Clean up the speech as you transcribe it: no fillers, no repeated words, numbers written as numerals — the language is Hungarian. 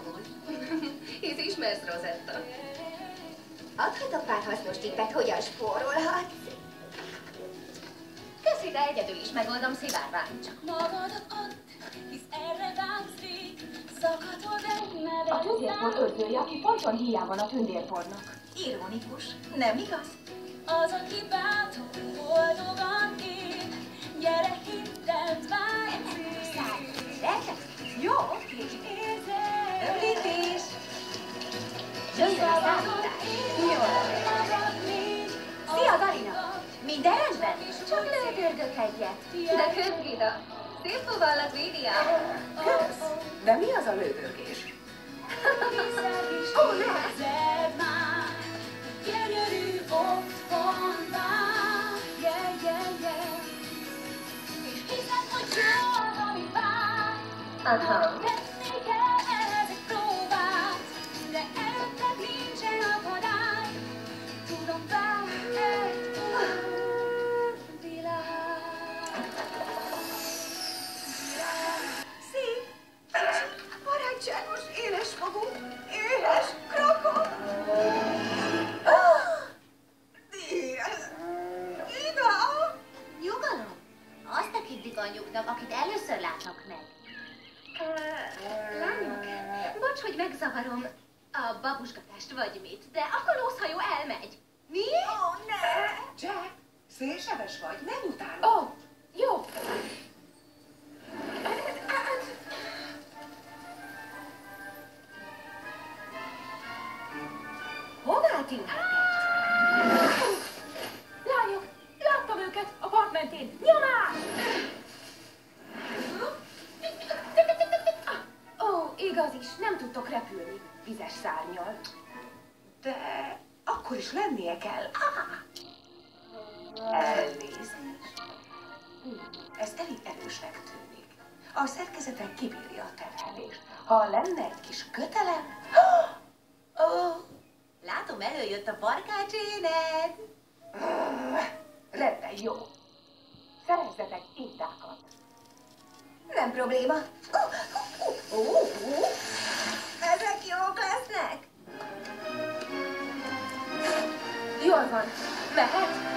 amúgy. Hisz ismersz, Rosetta. Adhatok pár hasznos tippet, hogyan spórolhatsz? Köszi, de egyedül is megoldom szivárvány. Csak magadat add, hisz erre vágsz rég, zakatod egy nevet. A tündérpor őrzője, aki folyton hiába a tündérpornak. Ironikus, nem igaz? Az, aki bátor, boldogan él, gyere hiddent vágysz. Lehet? Jó. Érzed, Öblítés. Jöjjön a számítás. Szia, Darina! Minden rendben? Csak lődörgök egyet. De kösz, Gida. Szép fogallak, Lídia. Kösz! De mi az a lődörgés? Ó, ne! Érzed már, gyönyörű otthon vár. Yeah, yeah, yeah. És hiszed, hogy jó, ami vár. Aha. Tenni kell ehhez egy próbát, de előtted nincsen akadály. Tudom, vár egy új világ. Szép, kicsi, barátságos, élesfogú, éhes krokom. Ida! Nyugalom! Azt tekintik anyjuknak, akit először látnak meg. Lányok, bocs, hogy megzavarom a babuskatást vagy mit, de a kalózhajó elmegy. Mi? Ó, ne! Jack, szélsebes vagy, nem utálod. Ó, jó. Hová tűnhetett? Lányok, láttam őket a part mentén. Nyomás! Ó, igaz is, nem tudtok repülni. Vizes szárnnyal. De akkor is lennie kell. Elnézést. Ez elég erősnek tűnik. A szerkezete kibírja a terhelést. Ha lenne egy kis kötelem... Ó, Látom, előjött a barkács éned. rendben, jó. Szerezzetek étákat. Nem probléma. Ezek jók lesznek. Jól van, mehet?